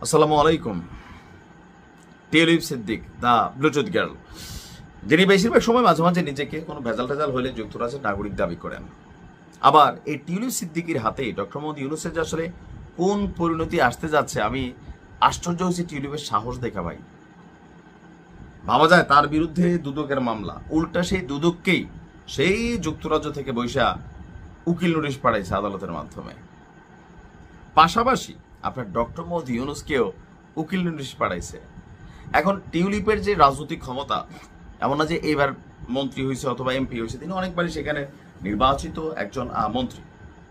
আসসালামু আলাইকুম। টিউলিপ সিদ্দিক দা Bluetooth girl, যিনি বেশিরভাগ সময় মাঝে মাঝে নিজেকে কোনো ভেজাল টেজাল হলে যুক্তরাজ্যের নাগরিক দাবি করেন। আবার এই টিউলিপ সিদ্দিকির হাতে ডক্টর মোহাম্মদ ইউনূসের যে আসলে কোন পরিণতি আসতে যাচ্ছে, আমি আশ্চর্য হয়েছি টিউলিপের সাহস দেখা ভাই। ভাবা যায় তার বিরুদ্ধে দুদকের মামলা, উল্টা সেই দুদককেই সেই যুক্তরাজ্য থেকে বৈশা উকিল নোটিশ পাঠাইছে আদালতের মাধ্যমে। পাশাপাশি আপনার ডক্টর মোহাম্মদ ইউনূসকেও উকিল নোটিশ পাঠাইছে। এখন টিউলিপের যে রাজনৈতিক ক্ষমতা, এমন না যে এইবার মন্ত্রী হয়েছে অথবা এমপি হয়েছে, তিনি অনেকবারই সেখানে নির্বাচিত একজন মন্ত্রী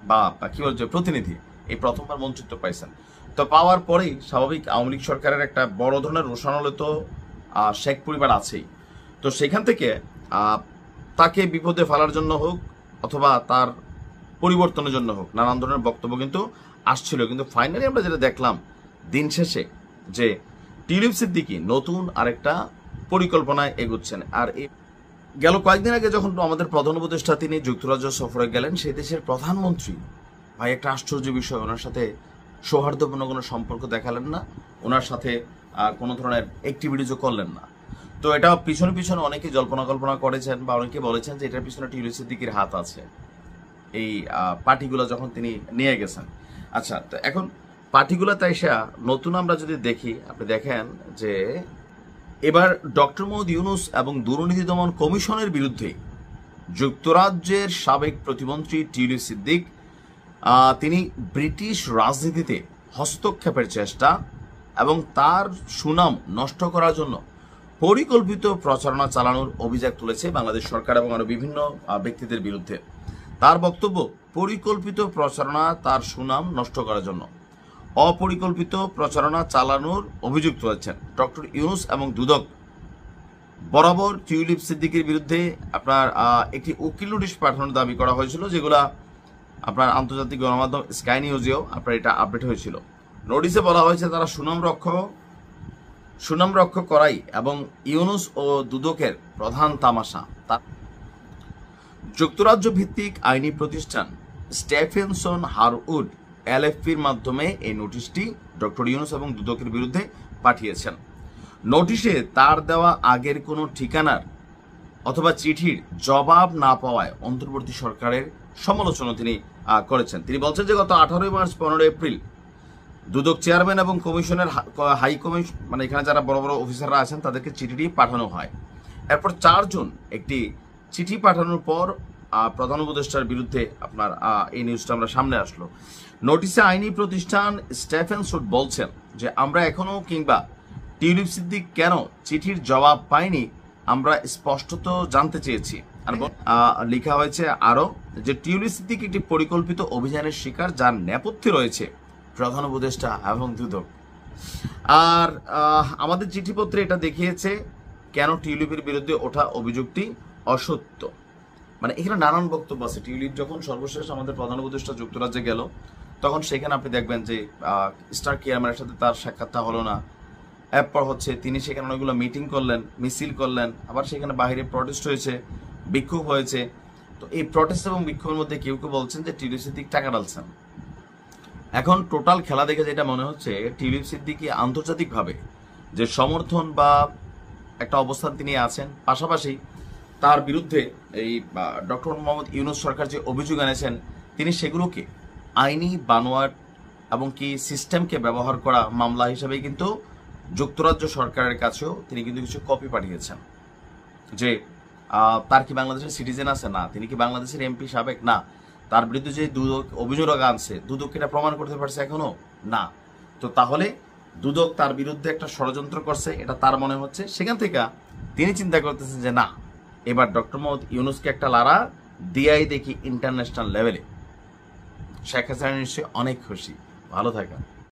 বা কি বলছে প্রতিনিধি, এই প্রথমবার মন্ত্রিত্ব পাইছেন। তো পাওয়ার পরেই স্বাভাবিক আওয়ামী লীগ সরকারের একটা বড় ধরনের রোষানলে তো শেখ পরিবার আছেই। তো সেখান থেকে তাকে বিপদে ফেলার জন্য হোক অথবা তার পরিবর্তনের জন্য হোক, নানান ধরনের বক্তব্য কিন্তু আসছিল। কিন্তু ফাইনালি আমরা যেটা দেখলাম দিন শেষে, যে টিউলিপ সিদ্দিকী নতুন আরেকটা পরিকল্পনায় এগুচ্ছেন। আর গেল কয়েকদিন আগে যখন আমাদের প্রধান উপদেষ্টা তিনি যুক্তরাজ্য সফরে গেলেন, সেই দেশের প্রধানমন্ত্রী ভাই একটা আশ্চর্য বিষয়, ওনার সাথে সৌহার্দ্যপূর্ণ কোনো সম্পর্ক দেখালেন না, ওনার সাথে কোনো ধরনের অ্যাক্টিভিটিসও করলেন না। তো এটা পিছনে পিছনে অনেকে জল্পনা কল্পনা করেছেন বা অনেকে বলেছেন যে এটার পিছনে টিউলিপ সিদ্দিকীর হাত আছে, এই পার্টিগুলো যখন তিনি নিয়ে গেছেন। আচ্ছা, তো এখন পার্টিগুলো তাই নতুন আমরা যদি দেখি, আপনি দেখেন যে এবার ডক্টর মোহাম্মদ ইউনূস এবং দুর্নীতি দমন কমিশনের বিরুদ্ধে যুক্তরাজ্যের সাবেক প্রতিমন্ত্রী টিউলিপ সিদ্দিক তিনি ব্রিটিশ রাজনীতিতে হস্তক্ষেপের চেষ্টা এবং তার সুনাম নষ্ট করার জন্য পরিকল্পিত প্রচারণা চালানোর অভিযোগ তুলেছে বাংলাদেশ সরকার এবং আরো বিভিন্ন ব্যক্তিদের বিরুদ্ধে। তার বক্তব্য, পরিকল্পিত প্রচারণা তার সুনাম নষ্ট করার জন্য অপরিকল্পিত প্রচারণা চালানোর অভিযোগ তুলেছেন ডক্টর ইউনূস এবং দুদক। বরাবর টিউলিপ সিদ্দিকীর বিরুদ্ধে আপনার একটি উকিল নোটিশ পাঠানোর দাবি করা হয়েছিল, যেগুলা আপনার আন্তর্জাতিক গণমাধ্যম স্কাই নিউজেও আপনার এটা আপডেট হয়েছিল। নোটিশে বলা হয়েছে তারা সুনাম রক্ষা করাই এবং ইউনূস ও দুদকের প্রধান তামাশা। যুক্তরাজ্য ভিত্তিক আইনি প্রতিষ্ঠান স্টেফেনসন হারউড এলএফপির মাধ্যমে এই নোটিশটি ডক্টর ইউনূস এবং দুদকের বিরুদ্ধে পাঠিয়েছেন। নোটিশে তার দেওয়া আগের কোনো ঠিকানার অথবা চিঠির জবাব না পাওয়ায় অন্তর্বর্তী সরকারের সমালোচনা তিনি করেছেন। তিনি বলছেন যে গত 18 মার্চ 15 এপ্রিল দুদক চেয়ারম্যান এবং কমিশনের হাই কমিশন, মানে এখানে যারা বড় বড় অফিসাররা আছেন তাদেরকে চিঠিটি পাঠানো হয়। এরপর 4 জুন একটি চিঠি পাঠানোর পর প্রধান উপদেষ্টার বিরুদ্ধে আপনার এই নিউজটা আমরা সামনে আসলো। নোটিশে আইনি প্রতিষ্ঠান স্টেফেনসন বলছেন যে আমরা এখনো কিংবা টিউলিপ সিদ্দিক কেন চিঠির জবাব পাইনি আমরা স্পষ্টত জানতে চেয়েছি। আর লেখা হয়েছে আরো যে টিউলিপ সিদ্দিক একটি পরিকল্পিত অভিযানের শিকার, যার নেপথ্যে রয়েছে প্রধান উপদেষ্টা এবং দুদক। আর আমাদের চিঠিপত্রে এটা দেখিয়েছে কেন টিউলিপের বিরুদ্ধে ওঠা অভিযোগটি অসত্য। মানে এখানে নানান বক্তব্য আছে। টিউলিপ যখন সর্বশেষ আমাদের প্রধান উপদেষ্টা যুক্তরাজ্যে গেল, তখন সেখানে আপনি দেখবেন যে স্টার কেয়ারম্যানের সাথে তার সাক্ষাৎটা হলো না। এরপর হচ্ছে তিনি সেখানে অনেকগুলো মিটিং করলেন, মিছিল করলেন, আবার সেখানে বাইরে প্রটেস্ট হয়েছে, বিক্ষোভ হয়েছে। তো এই প্রটেস্ট এবং বিক্ষোভের মধ্যে কেউ কেউ বলছেন যে টিউলিপ সিদ্দিক টাকা ঢালছেন। এখন টোটাল খেলা দেখে যেটা মনে হচ্ছে, টিউলিপ সিদ্দিকী আন্তর্জাতিকভাবে যে সমর্থন বা একটা অবস্থান তিনি আছেন, পাশাপাশি তার বিরুদ্ধে এই ডক্টর মোহাম্মদ ইউনূস সরকার যে অভিযোগ এনেছেন, তিনি সেগুলোকে আইনি বানোয়াট এবং কি সিস্টেমকে ব্যবহার করা মামলা হিসেবে কিন্তু যুক্তরাজ্য সরকারের কাছেও তিনি কিন্তু কিছু কপি পাঠিয়েছেন। যে তার কি বাংলাদেশের সিটিজেন আছে? না। তিনি কি বাংলাদেশের এমপি সাবেক? না। তার বিরুদ্ধে যে দুদক অভিযোগ আনছে, দুদক এটা প্রমাণ করতে পারছে এখনো? না। তো তাহলে দুদক তার বিরুদ্ধে একটা ষড়যন্ত্র করছে, এটা তার মনে হচ্ছে। সেখান থেকে তিনি চিন্তা করতেছেন যে না, এবার ডক্টর মোহাম্মদ ইউনূসকে একটা লারা দিয়াই দেখি ইন্টারন্যাশনাল লেভেলে। শেখ হাসিনা নিশ্চয়ই অনেক খুশি। ভালো থাকা।